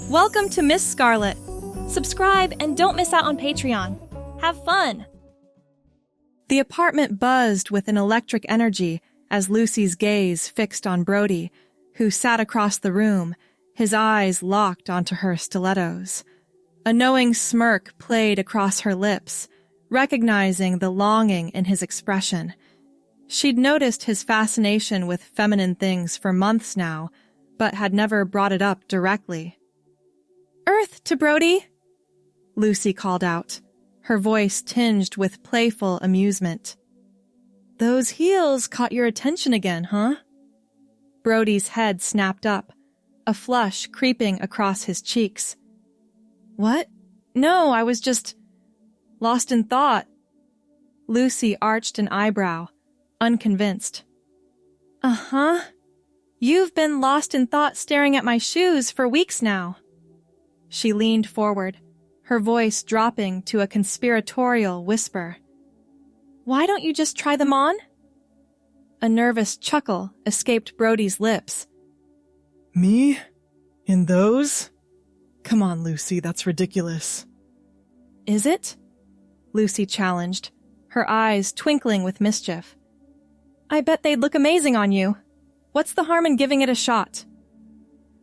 Welcome to Miss Scarlett. Subscribe and don't miss out on Patreon. Have fun! The apartment buzzed with an electric energy as Lucy's gaze fixed on Brody, who sat across the room, his eyes locked onto her stilettos. A knowing smirk played across her lips, recognizing the longing in his expression. She'd noticed his fascination with feminine things for months now, but had never brought it up directly. "Earth to Brody!" Lucy called out, her voice tinged with playful amusement. "Those heels caught your attention again, huh?" Brody's head snapped up, a flush creeping across his cheeks. "What? No, I was just lost in thought." Lucy arched an eyebrow, unconvinced. "Uh-huh. You've been lost in thought staring at my shoes for weeks now." She leaned forward, her voice dropping to a conspiratorial whisper. "Why don't you just try them on?" A nervous chuckle escaped Brody's lips. "Me? In those? Come on, Lucy, that's ridiculous." "Is it?" Lucy challenged, her eyes twinkling with mischief. "I bet they'd look amazing on you. What's the harm in giving it a shot?"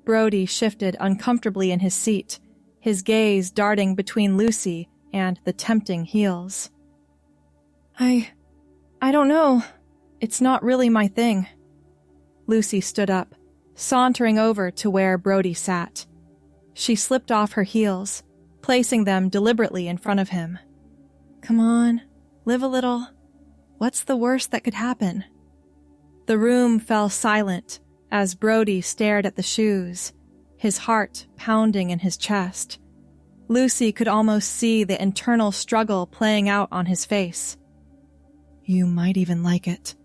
Brody shifted uncomfortably in his seat, his gaze darting between Lucy and the tempting heels. I don't know. It's not really my thing." Lucy stood up, sauntering over to where Brody sat. She slipped off her heels, placing them deliberately in front of him. "Come on, live a little. What's the worst that could happen?" The room fell silent as Brody stared at the shoes, his heart pounding in his chest. Lucy could almost see the internal struggle playing out on his face. "You might even like it,"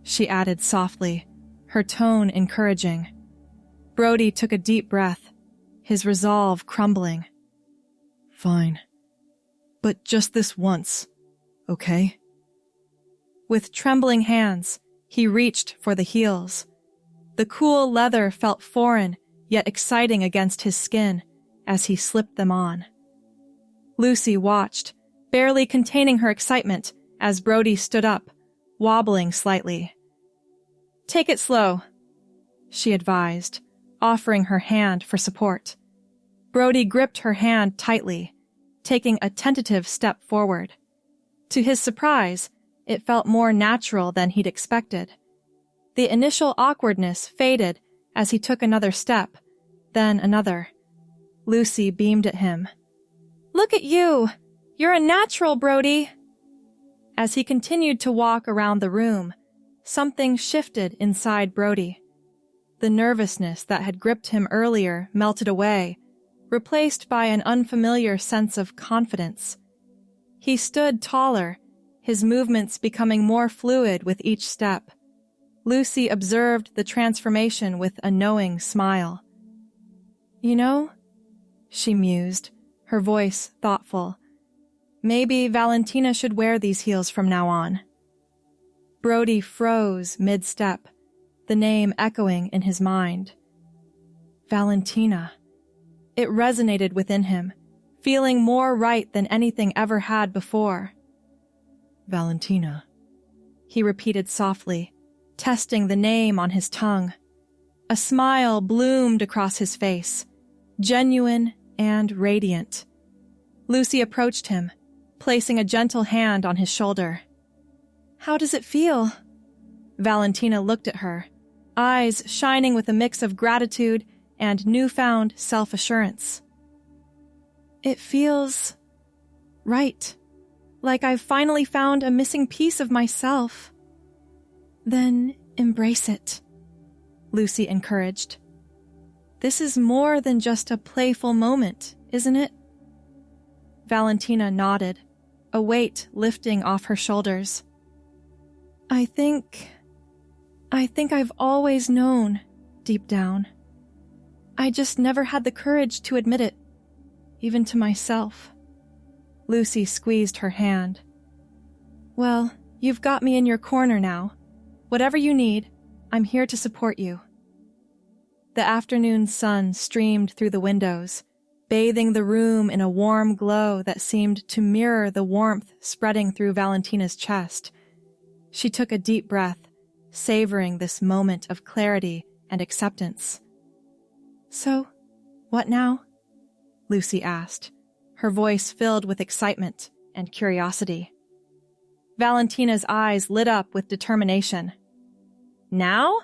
she added softly, her tone encouraging. Brody took a deep breath, his resolve crumbling. "Fine. But just this once, okay?" With trembling hands, he reached for the heels. The cool leather felt foreign yet exciting against his skin as he slipped them on. Lucy watched, barely containing her excitement as Brody stood up, wobbling slightly. "Take it slow," she advised, offering her hand for support. Brody gripped her hand tightly, taking a tentative step forward. To his surprise, it felt more natural than he'd expected. The initial awkwardness faded as he took another step, then another. Lucy beamed at him. "Look at you! You're a natural, Brody!" As he continued to walk around the room, something shifted inside Brody. The nervousness that had gripped him earlier melted away, replaced by an unfamiliar sense of confidence. He stood taller, his movements becoming more fluid with each step. Lucy observed the transformation with a knowing smile. "You know," she mused, her voice thoughtful, "maybe Valentina should wear these heels from now on." Brody froze mid-step, the name echoing in his mind. Valentina. It resonated within him, feeling more right than anything ever had before. "Valentina," he repeated softly, testing the name on his tongue. A smile bloomed across his face, genuine and radiant. Lucy approached him, placing a gentle hand on his shoulder. "How does it feel?" Valentina looked at her, eyes shining with a mix of gratitude and newfound self-assurance. "It feels right, like I've finally found a missing piece of myself." "Then embrace it," Lucy encouraged. "This is more than just a playful moment, isn't it?" Valentina nodded, a weight lifting off her shoulders. I think I've always known, deep down. I just never had the courage to admit it, even to myself." Lucy squeezed her hand. "Well, you've got me in your corner now. Whatever you need, I'm here to support you." The afternoon sun streamed through the windows, bathing the room in a warm glow that seemed to mirror the warmth spreading through Valentina's chest. She took a deep breath, savoring this moment of clarity and acceptance. "So, what now?" Lucy asked, her voice filled with excitement and curiosity. Valentina's eyes lit up with determination. "Now?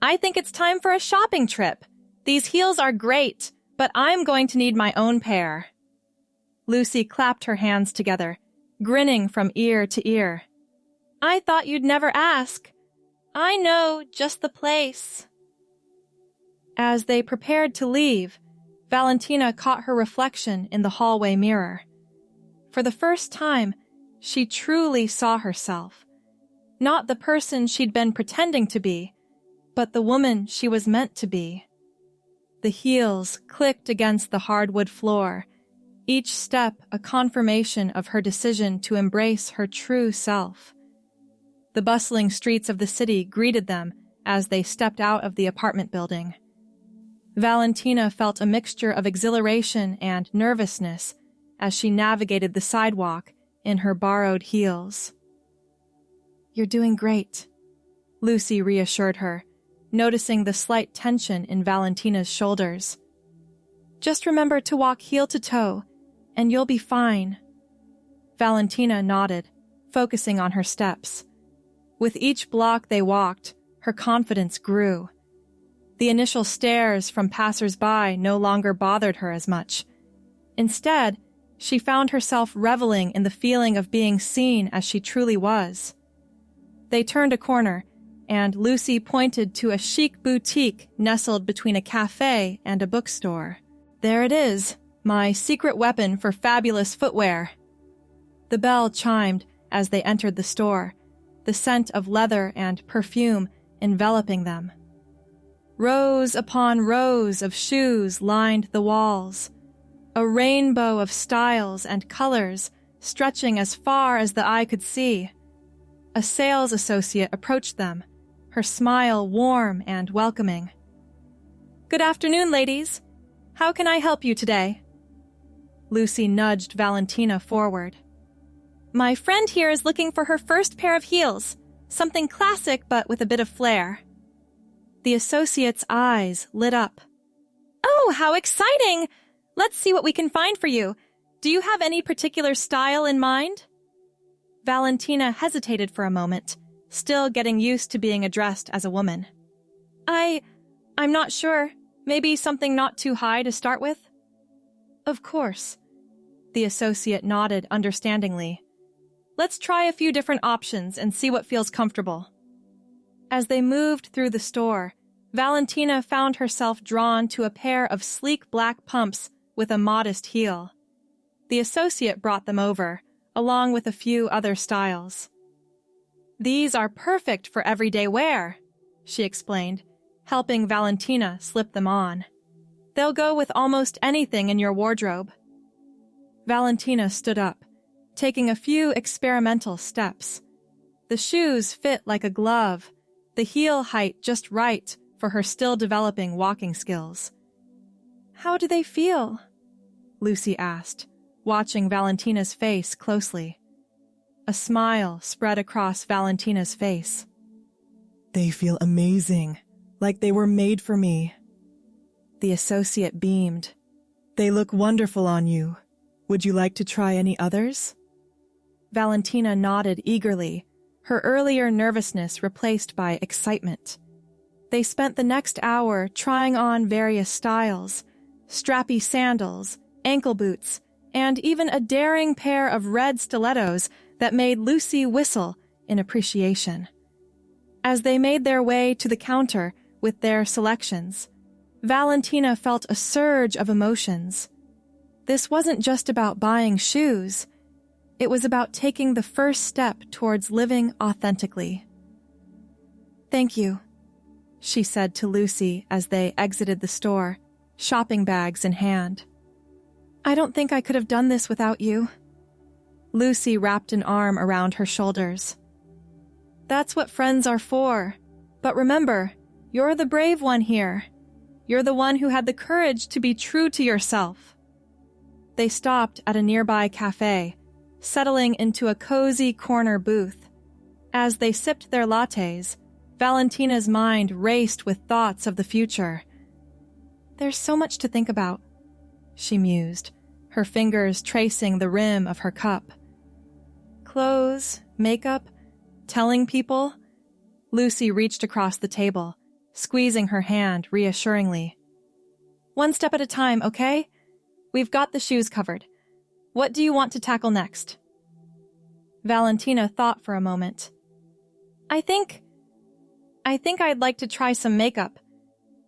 I think it's time for a shopping trip. These heels are great, but I'm going to need my own pair." Lucy clapped her hands together, grinning from ear to ear. "I thought you'd never ask. I know just the place." As they prepared to leave, Valentina caught her reflection in the hallway mirror. For the first time, she truly saw herself. Not the person she'd been pretending to be, but the woman she was meant to be. The heels clicked against the hardwood floor, each step a confirmation of her decision to embrace her true self. The bustling streets of the city greeted them as they stepped out of the apartment building. Valentina felt a mixture of exhilaration and nervousness as she navigated the sidewalk in her borrowed heels. "You're doing great," Lucy reassured her, noticing the slight tension in Valentina's shoulders. "Just remember to walk heel to toe, and you'll be fine." Valentina nodded, focusing on her steps. With each block they walked, her confidence grew. The initial stares from passers-by no longer bothered her as much. Instead, she found herself reveling in the feeling of being seen as she truly was. They turned a corner, and Lucy pointed to a chic boutique nestled between a cafe and a bookstore. "There it is, my secret weapon for fabulous footwear." The bell chimed as they entered the store, the scent of leather and perfume enveloping them. Rows upon rows of shoes lined the walls, a rainbow of styles and colors stretching as far as the eye could see. A sales associate approached them, her smile warm and welcoming. "Good afternoon, ladies. How can I help you today?" Lucy nudged Valentina forward. "My friend here is looking for her first pair of heels, something classic but with a bit of flair." The associate's eyes lit up. "Oh, how exciting! Let's see what we can find for you. Do you have any particular style in mind?" Valentina hesitated for a moment, still getting used to being addressed as a woman. I'm not sure. Maybe something not too high to start with?" "Of course." The associate nodded understandingly. "Let's try a few different options and see what feels comfortable." As they moved through the store, Valentina found herself drawn to a pair of sleek black pumps with a modest heel. The associate brought them over, along with a few other styles. "These are perfect for everyday wear," she explained, helping Valentina slip them on. "They'll go with almost anything in your wardrobe." Valentina stood up, taking a few experimental steps. The shoes fit like a glove, the heel height just right for her still-developing walking skills. "How do they feel?" Lucy asked, watching Valentina's face closely. A smile spread across Valentina's face. "They feel amazing, like they were made for me." The associate beamed. "They look wonderful on you. Would you like to try any others?" Valentina nodded eagerly, her earlier nervousness replaced by excitement. They spent the next hour trying on various styles, strappy sandals, ankle boots, and even a daring pair of red stilettos that made Lucy whistle in appreciation. As they made their way to the counter with their selections, Valentina felt a surge of emotions. This wasn't just about buying shoes. It was about taking the first step towards living authentically. "Thank you," she said to Lucy as they exited the store, shopping bags in hand. "I don't think I could have done this without you." Lucy wrapped an arm around her shoulders. "That's what friends are for. But remember, you're the brave one here. You're the one who had the courage to be true to yourself." They stopped at a nearby cafe, settling into a cozy corner booth. As they sipped their lattes, Valentina's mind raced with thoughts of the future. "There's so much to think about," she mused, her fingers tracing the rim of her cup. Clothes, makeup, telling people. Lucy reached across the table, squeezing her hand reassuringly. "One step at a time, okay? We've got the shoes covered. What do you want to tackle next?" Valentina thought for a moment. I think I'd like to try some makeup.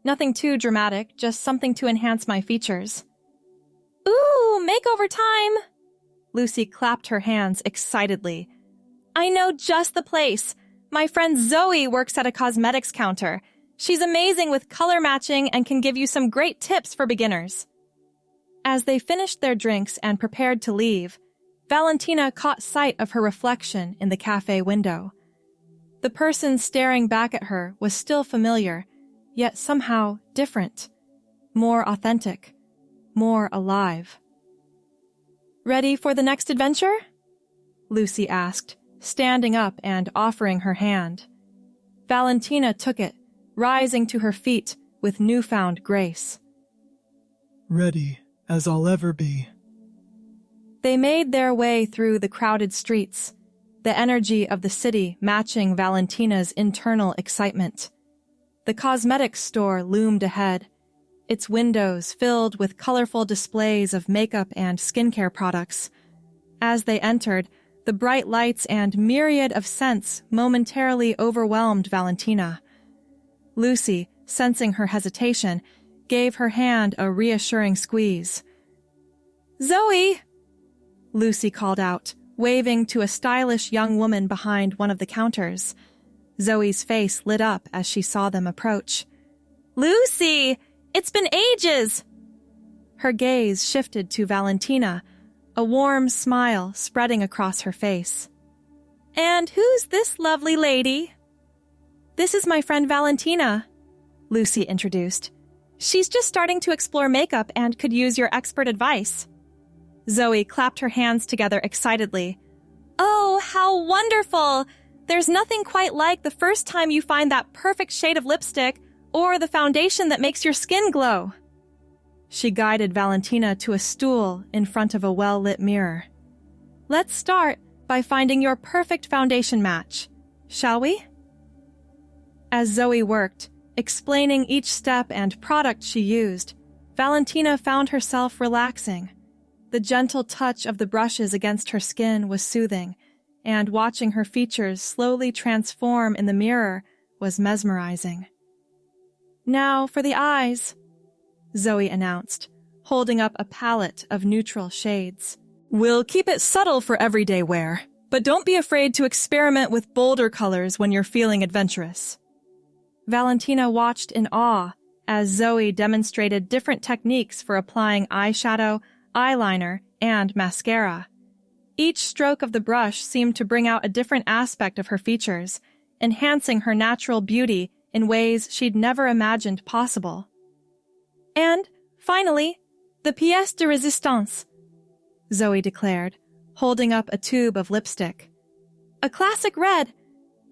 Nothing too dramatic, just something to enhance my features." "Ooh, makeover time!" Lucy clapped her hands excitedly. "I know just the place. My friend Zoe works at a cosmetics counter. She's amazing with color matching and can give you some great tips for beginners." As they finished their drinks and prepared to leave, Valentina caught sight of her reflection in the cafe window. The person staring back at her was still familiar, yet somehow different, more authentic, more alive. "Ready for the next adventure?" Lucy asked, standing up and offering her hand. Valentina took it, rising to her feet with newfound grace. "Ready as I'll ever be." They made their way through the crowded streets, the energy of the city matching Valentina's internal excitement. The cosmetics store loomed ahead, its windows filled with colorful displays of makeup and skincare products. As they entered, the bright lights and myriad of scents momentarily overwhelmed Valentina. Lucy, sensing her hesitation, gave her hand a reassuring squeeze. "Zoe!" Lucy called out, waving to a stylish young woman behind one of the counters. Zoe's face lit up as she saw them approach. "Lucy! It's been ages!" Her gaze shifted to Valentina, a warm smile spreading across her face. "And who's this lovely lady?" "This is my friend Valentina," Lucy introduced. "She's just starting to explore makeup and could use your expert advice." Zoe clapped her hands together excitedly. "Oh, how wonderful! There's nothing quite like the first time you find that perfect shade of lipstick or the foundation that makes your skin glow." She guided Valentina to a stool in front of a well-lit mirror. "Let's start by finding your perfect foundation match, shall we?" As Zoe worked, explaining each step and product she used, Valentina found herself relaxing. The gentle touch of the brushes against her skin was soothing, and watching her features slowly transform in the mirror was mesmerizing. "Now for the eyes," Zoe announced, holding up a palette of neutral shades. "We'll keep it subtle for everyday wear, but don't be afraid to experiment with bolder colors when you're feeling adventurous." Valentina watched in awe as Zoe demonstrated different techniques for applying eyeshadow, eyeliner, and mascara. Each stroke of the brush seemed to bring out a different aspect of her features, enhancing her natural beauty in ways she'd never imagined possible. "And, finally, the pièce de résistance," Zoe declared, holding up a tube of lipstick. "A classic red.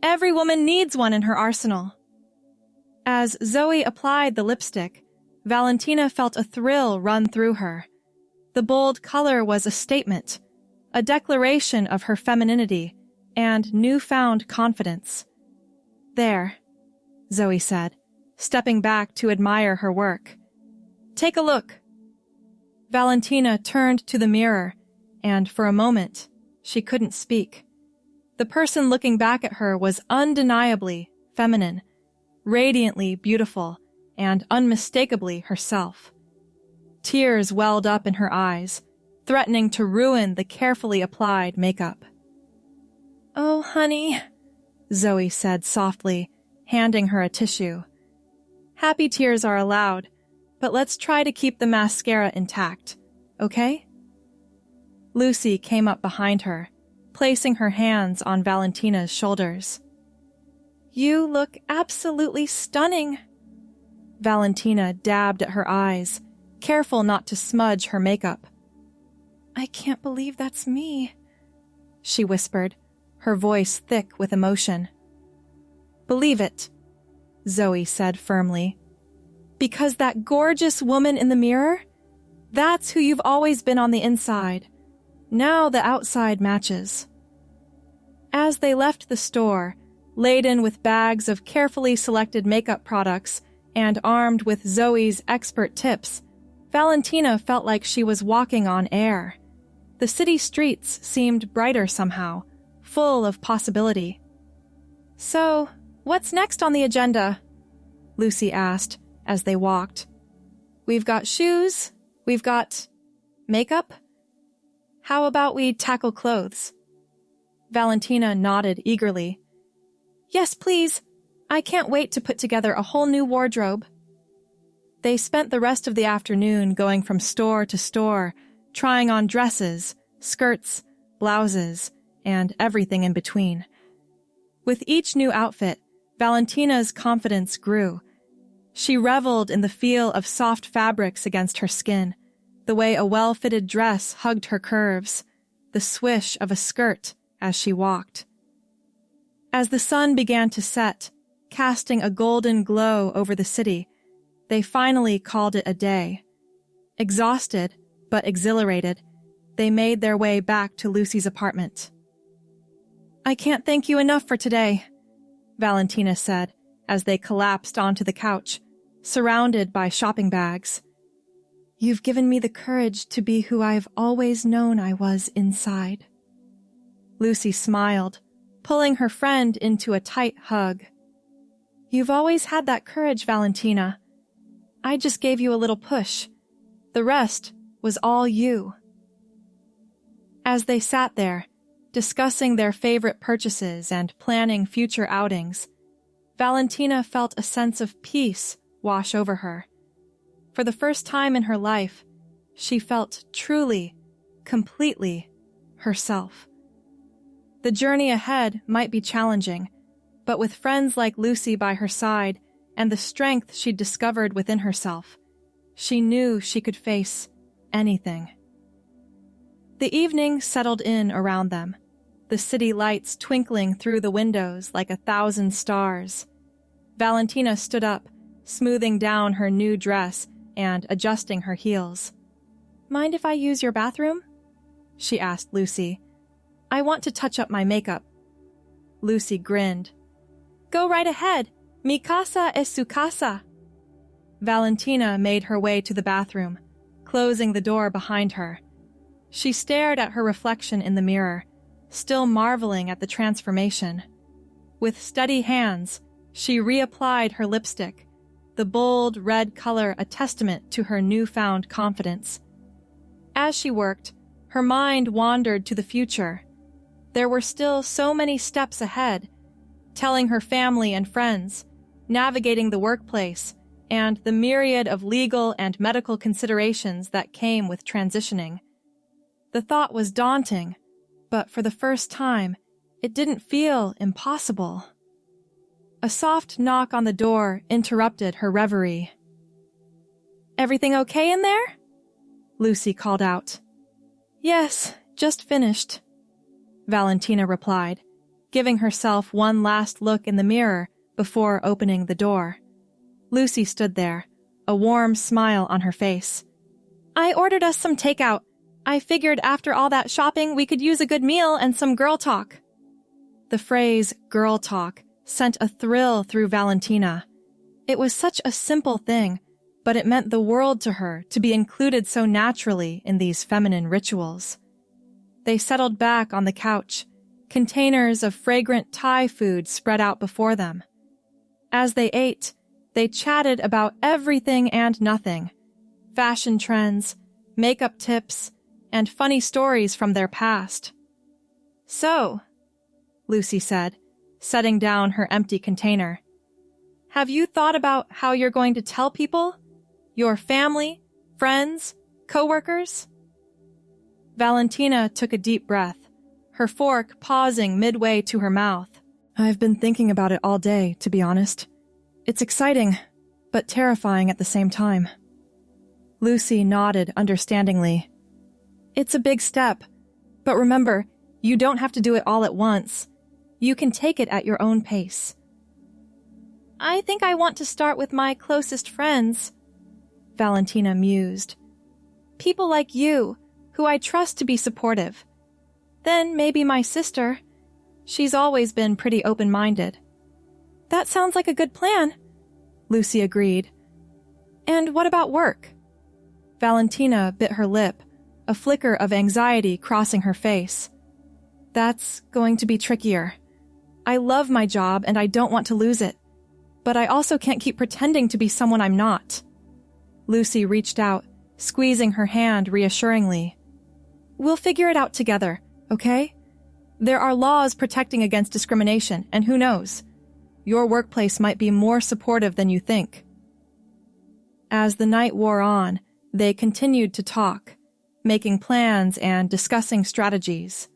Every woman needs one in her arsenal." As Zoe applied the lipstick, Valentina felt a thrill run through her. The bold color was a statement, a declaration of her femininity and newfound confidence. "There," Zoe said, stepping back to admire her work. "Take a look." Valentina turned to the mirror, and for a moment, she couldn't speak. The person looking back at her was undeniably feminine, radiantly beautiful, and unmistakably herself. Tears welled up in her eyes, threatening to ruin the carefully applied makeup. "Oh, honey," Zoe said softly, handing her a tissue. "Happy tears are allowed, but let's try to keep the mascara intact, okay?" Lucy came up behind her, placing her hands on Valentina's shoulders. "You look absolutely stunning." Valentina dabbed at her eyes, careful not to smudge her makeup. "I can't believe that's me," she whispered, her voice thick with emotion. "Believe it," Zoe said firmly. "Because that gorgeous woman in the mirror, that's who you've always been on the inside. Now the outside matches." As they left the store, laden with bags of carefully selected makeup products and armed with Zoe's expert tips, Valentina felt like she was walking on air. The city streets seemed brighter somehow, full of possibility. "So, what's next on the agenda?" Lucy asked as they walked. "We've got shoes, we've got makeup. How about we tackle clothes?" Valentina nodded eagerly. "Yes, please. I can't wait to put together a whole new wardrobe." They spent the rest of the afternoon going from store to store, trying on dresses, skirts, blouses, and everything in between. With each new outfit, Valentina's confidence grew. She reveled in the feel of soft fabrics against her skin, the way a well-fitted dress hugged her curves, the swish of a skirt as she walked. As the sun began to set, casting a golden glow over the city, they finally called it a day. Exhausted, but exhilarated, they made their way back to Lucy's apartment. "I can't thank you enough for today," Valentina said as they collapsed onto the couch, surrounded by shopping bags. "You've given me the courage to be who I've always known I was inside." Lucy smiled, pulling her friend into a tight hug. "You've always had that courage, Valentina. I just gave you a little push. The rest was all you." As they sat there, discussing their favorite purchases and planning future outings, Valentina felt a sense of peace wash over her. For the first time in her life, she felt truly, completely herself. The journey ahead might be challenging, but with friends like Lucy by her side and the strength she'd discovered within herself, she knew she could face anything. The evening settled in around them, the city lights twinkling through the windows like 1,000 stars. Valentina stood up, smoothing down her new dress and adjusting her heels. "Mind if I use your bathroom?" she asked Lucy. "I want to touch up my makeup." Lucy grinned. "Go right ahead. Mi casa es su casa." Valentina made her way to the bathroom, closing the door behind her. She stared at her reflection in the mirror, still marveling at the transformation. With steady hands, she reapplied her lipstick, the bold red color a testament to her newfound confidence. As she worked, her mind wandered to the future. There were still so many steps ahead, telling her family and friends, navigating the workplace, and the myriad of legal and medical considerations that came with transitioning. The thought was daunting, but for the first time, it didn't feel impossible. A soft knock on the door interrupted her reverie. "Everything okay in there?" Lucy called out. "Yes, just finished," Valentina replied, giving herself one last look in the mirror before opening the door. Lucy stood there, a warm smile on her face. "I ordered us some takeout. I figured after all that shopping we could use a good meal and some girl talk." The phrase girl talk sent a thrill through Valentina. It was such a simple thing, but it meant the world to her to be included so naturally in these feminine rituals. They settled back on the couch, containers of fragrant Thai food spread out before them. As they ate, they chatted about everything and nothing: fashion trends, makeup tips, and funny stories from their past. "So," Lucy said, setting down her empty container, "have you thought about how you're going to tell people? Your family, friends, coworkers?" Valentina took a deep breath, her fork pausing midway to her mouth. "I've been thinking about it all day, to be honest. It's exciting, but terrifying at the same time. Lucy nodded understandingly. It's a big step, but remember, you don't have to do it all at once. You can take it at your own pace. I think I want to start with my closest friends, Valentina mused. People like you, who I trust to be supportive. Then maybe my sister. She's always been pretty open-minded. That sounds like a good plan, Lucy agreed. And what about work? Valentina bit her lip, a flicker of anxiety crossing her face. That's going to be trickier. I love my job and I don't want to lose it, but I also can't keep pretending to be someone I'm not. Lucy reached out, squeezing her hand reassuringly. We'll figure it out together, okay? There are laws protecting against discrimination, and who knows? Your workplace might be more supportive than you think. As the night wore on, they continued to talk, making plans and discussing strategies.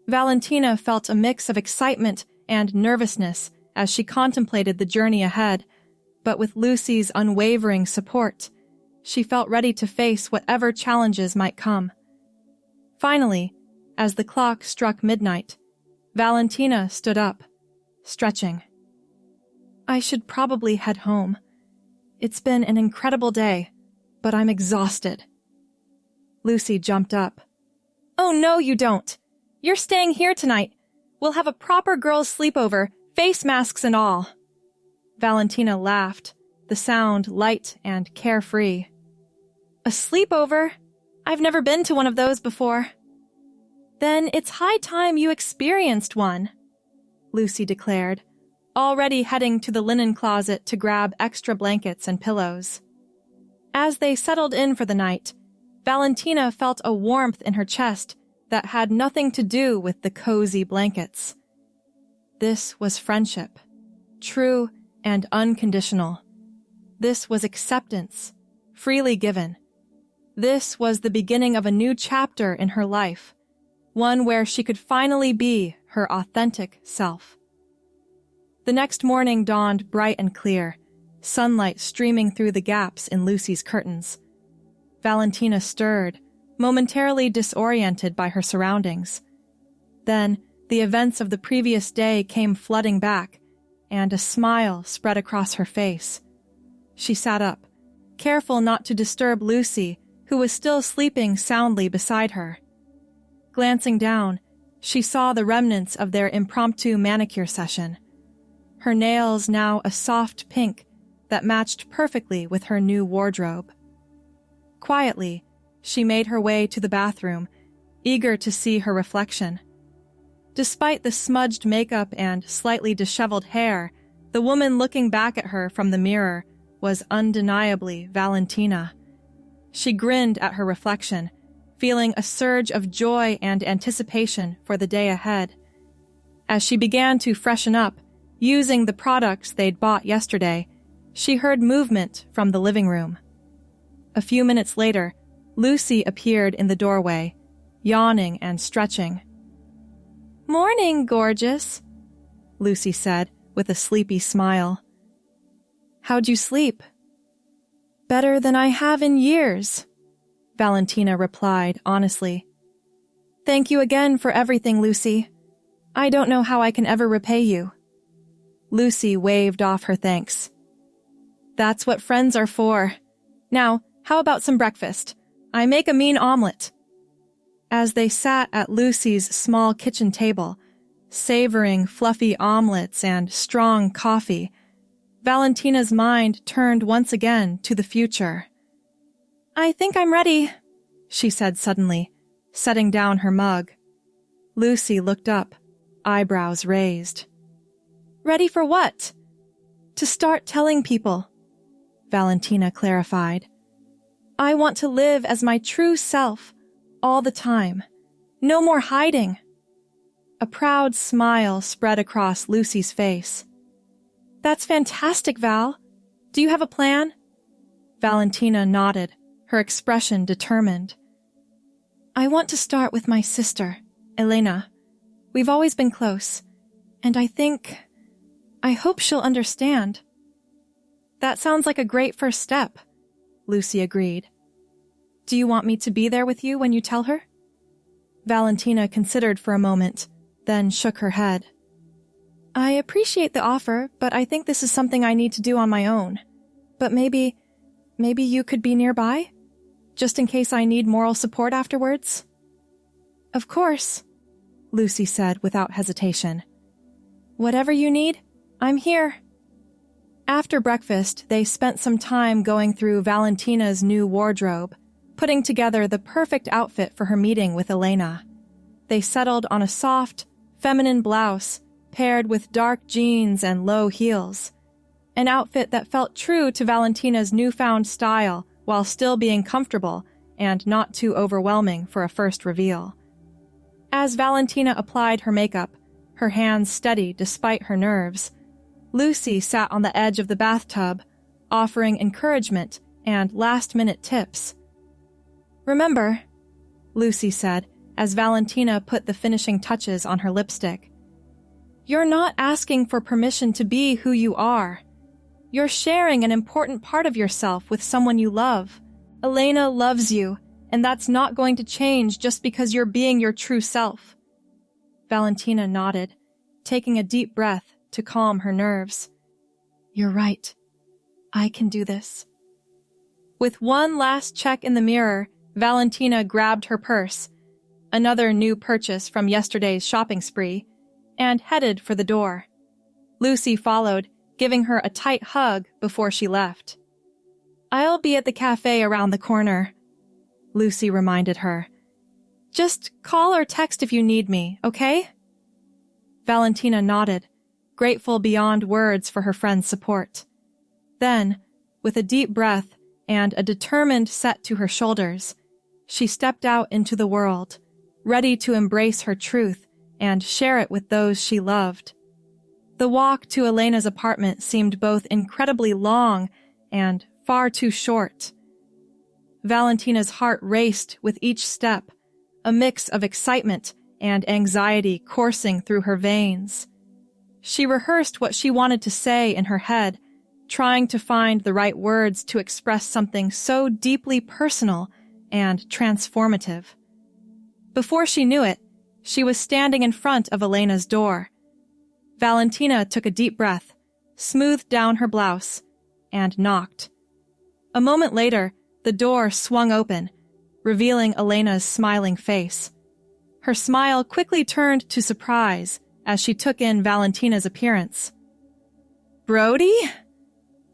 Valentina felt a mix of excitement and nervousness as she contemplated the journey ahead, but with Lucy's unwavering support, she felt ready to face whatever challenges might come. Finally, as the clock struck midnight, Valentina stood up, stretching. I should probably head home. It's been an incredible day, but I'm exhausted. Lucy jumped up. Oh, no, you don't. You're staying here tonight. We'll have a proper girls' sleepover, face masks and all. Valentina laughed, the sound light and carefree. A sleepover? I've never been to one of those before. Then it's high time you experienced one, Lucy declared, already heading to the linen closet to grab extra blankets and pillows. As they settled in for the night, Valentina felt a warmth in her chest that had nothing to do with the cozy blankets. This was friendship, true and unconditional. This was acceptance, freely given. This was the beginning of a new chapter in her life, one where she could finally be her authentic self. The next morning dawned bright and clear, sunlight streaming through the gaps in Lucy's curtains. Valentina stirred, momentarily disoriented by her surroundings. Then, the events of the previous day came flooding back, and a smile spread across her face. She sat up, careful not to disturb Lucy, who was still sleeping soundly beside her. Glancing down, she saw the remnants of their impromptu manicure session. Her nails now a soft pink that matched perfectly with her new wardrobe. Quietly, she made her way to the bathroom, eager to see her reflection. Despite the smudged makeup and slightly disheveled hair, the woman looking back at her from the mirror was undeniably Valentina. She grinned at her reflection, feeling a surge of joy and anticipation for the day ahead. As she began to freshen up, using the products they'd bought yesterday, she heard movement from the living room. A few minutes later, Lucy appeared in the doorway, yawning and stretching. Morning, gorgeous, Lucy said with a sleepy smile. How'd you sleep? Better than I have in years, Valentina replied honestly. Thank you again for everything, Lucy. I don't know how I can ever repay you. Lucy waved off her thanks. That's what friends are for. Now, how about some breakfast? I make a mean omelet. As they sat at Lucy's small kitchen table, savoring fluffy omelets and strong coffee, Valentina's mind turned once again to the future. I think I'm ready, she said suddenly, setting down her mug. Lucy looked up, eyebrows raised. Ready for what? To start telling people, Valentina clarified. I want to live as my true self, all the time. No more hiding. A proud smile spread across Lucy's face. That's fantastic, Val. Do you have a plan? Valentina nodded, her expression determined. I want to start with my sister, Elena. We've always been close, and I hope she'll understand. That sounds like a great first step, Lucy agreed. Do you want me to be there with you when you tell her? Valentina considered for a moment, then shook her head. I appreciate the offer, but I think this is something I need to do on my own. But maybe you could be nearby? Just in case I need moral support afterwards? Of course, Lucy said without hesitation. Whatever you need, I'm here. After breakfast, they spent some time going through Valentina's new wardrobe, putting together the perfect outfit for her meeting with Elena. They settled on a soft, feminine blouse paired with dark jeans and low heels, an outfit that felt true to Valentina's newfound style while still being comfortable and not too overwhelming for a first reveal. As Valentina applied her makeup, her hands steady despite her nerves, Lucy sat on the edge of the bathtub, offering encouragement and last-minute tips. Remember, Lucy said as Valentina put the finishing touches on her lipstick, you're not asking for permission to be who you are. You're sharing an important part of yourself with someone you love. Elena loves you, and that's not going to change just because you're being your true self. Valentina nodded, taking a deep breath to calm her nerves. You're right. I can do this. With one last check in the mirror, Valentina grabbed her purse, another new purchase from yesterday's shopping spree, and headed for the door. Lucy followed, giving her a tight hug before she left. I'll be at the cafe around the corner, Lucy reminded her. Just call or text if you need me, okay? Valentina nodded, grateful beyond words for her friend's support. Then, with a deep breath and a determined set to her shoulders, she stepped out into the world, ready to embrace her truth and share it with those she loved. The walk to Elena's apartment seemed both incredibly long and far too short. Valentina's heart raced with each step, a mix of excitement and anxiety coursing through her veins. She rehearsed what she wanted to say in her head, trying to find the right words to express something so deeply personal and transformative. Before she knew it, she was standing in front of Elena's door. Valentina took a deep breath, smoothed down her blouse, and knocked. A moment later, the door swung open, revealing Elena's smiling face. Her smile quickly turned to surprise as she took in Valentina's appearance. Brody?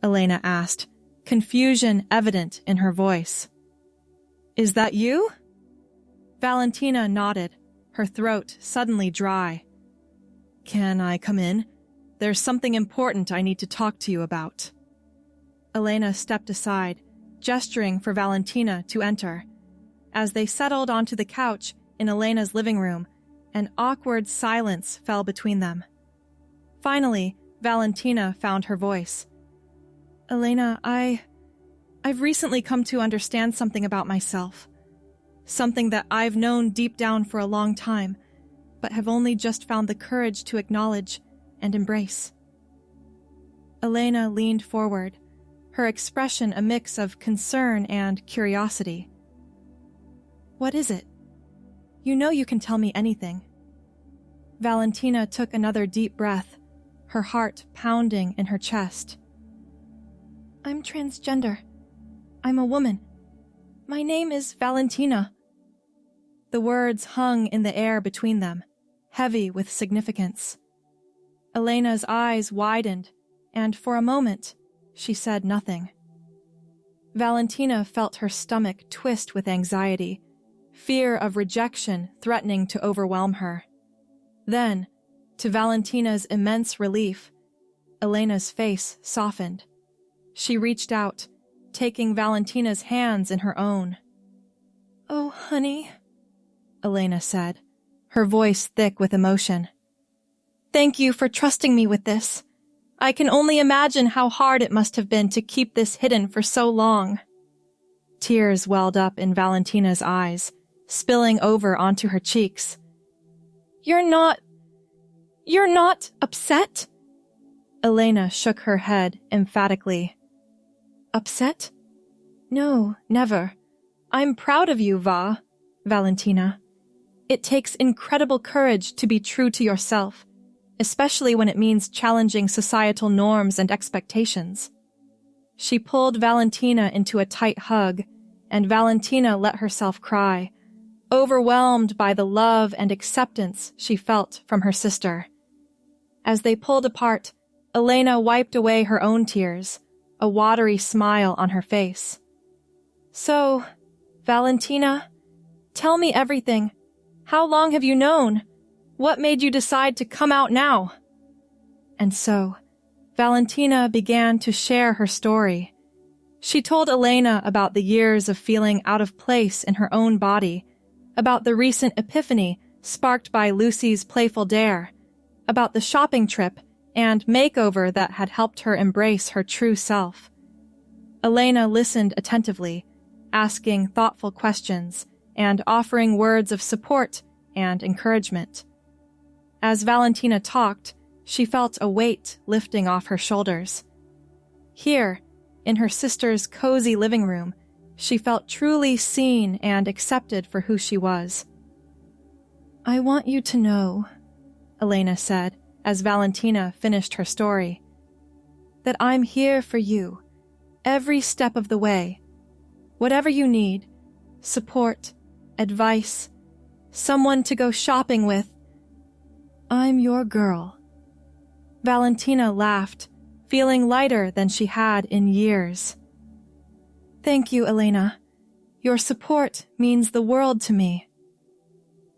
Elena asked, confusion evident in her voice. Is that you? Valentina nodded, her throat suddenly dry. Can I come in? There's something important I need to talk to you about. Elena stepped aside, gesturing for Valentina to enter. As they settled onto the couch in Elena's living room, an awkward silence fell between them. Finally, Valentina found her voice. Elena, I've recently come to understand something about myself. Something that I've known deep down for a long time, but have only just found the courage to acknowledge and embrace. Elena leaned forward, her expression a mix of concern and curiosity. What is it? You know you can tell me anything. Valentina took another deep breath, her heart pounding in her chest. I'm transgender. I'm a woman. My name is Valentina. The words hung in the air between them, heavy with significance. Elena's eyes widened, and for a moment, she said nothing. Valentina felt her stomach twist with anxiety, fear of rejection threatening to overwhelm her. Then, to Valentina's immense relief, Elena's face softened. She reached out, taking Valentina's hands in her own. Oh, honey, Elena said, her voice thick with emotion. Thank you for trusting me with this. I can only imagine how hard it must have been to keep this hidden for so long. Tears welled up in Valentina's eyes, spilling over onto her cheeks. You're not upset? Elena shook her head emphatically. Upset? No, never. I'm proud of you, Valentina. It takes incredible courage to be true to yourself, especially when it means challenging societal norms and expectations. She pulled Valentina into a tight hug, and Valentina let herself cry, overwhelmed by the love and acceptance she felt from her sister. As they pulled apart, Elena wiped away her own tears, a watery smile on her face. So, Valentina, tell me everything. How long have you known? What made you decide to come out now? And so, Valentina began to share her story. She told Elena about the years of feeling out of place in her own body, about the recent epiphany sparked by Lucy's playful dare, about the shopping trip and makeover that had helped her embrace her true self. Elena listened attentively, asking thoughtful questions and offering words of support and encouragement. As Valentina talked, she felt a weight lifting off her shoulders. Here, in her sister's cozy living room, she felt truly seen and accepted for who she was. I want you to know, Elena said, as Valentina finished her story, that I'm here for you, every step of the way. Whatever you need, support, advice, someone to go shopping with, I'm your girl. Valentina laughed, feeling lighter than she had in years. Thank you, Elena. Your support means the world to me.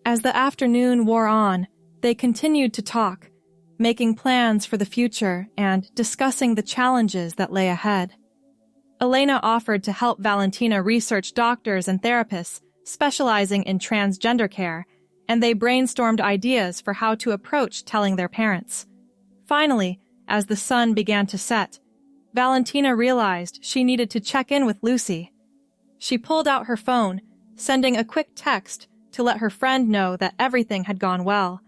As the afternoon wore on, they continued to talk, making plans for the future and discussing the challenges that lay ahead. Elena offered to help Valentina research doctors and therapists specializing in transgender care, and they brainstormed ideas for how to approach telling their parents. Finally, as the sun began to set, Valentina realized she needed to check in with Lucy. She pulled out her phone, sending a quick text to let her friend know that everything had gone well.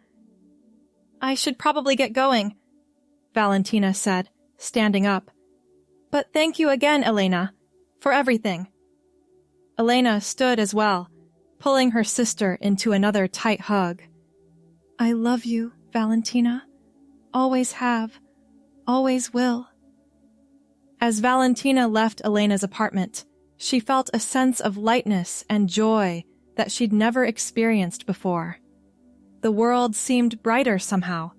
I should probably get going, Valentina said, standing up. But thank you again, Elena, for everything. Elena stood as well, pulling her sister into another tight hug. I love you, Valentina. Always have. Always will. As Valentina left Elena's apartment, she felt a sense of lightness and joy that she'd never experienced before. The world seemed brighter somehow,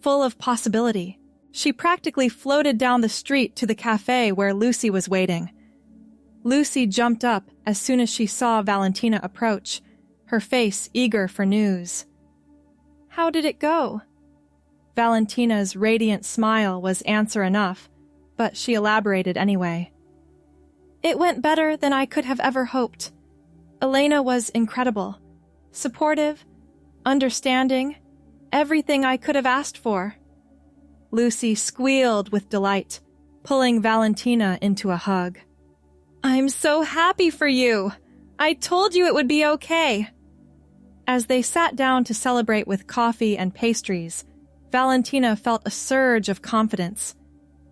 full of possibility. She practically floated down the street to the cafe where Lucy was waiting. Lucy jumped up as soon as she saw Valentina approach, her face eager for news. How did it go? Valentina's radiant smile was answer enough, but she elaborated anyway. It went better than I could have ever hoped. Elena was incredible, supportive, understanding, everything I could have asked for. Lucy squealed with delight, pulling Valentina into a hug. I'm so happy for you! I told you it would be okay! As they sat down to celebrate with coffee and pastries, Valentina felt a surge of confidence.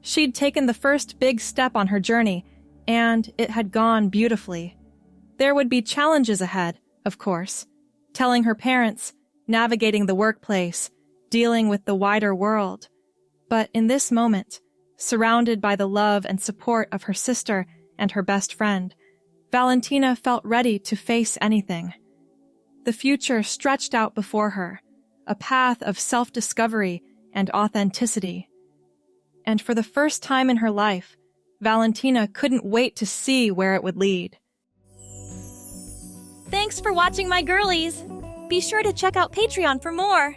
She'd taken the first big step on her journey, and it had gone beautifully. There would be challenges ahead, of course, telling her parents, navigating the workplace, dealing with the wider world. But in this moment, surrounded by the love and support of her sister and her best friend, Valentina felt ready to face anything. The future stretched out before her, a path of self-discovery and authenticity. And for the first time in her life, Valentina couldn't wait to see where it would lead. Thanks for watching, my girlies! Be sure to check out Patreon for more!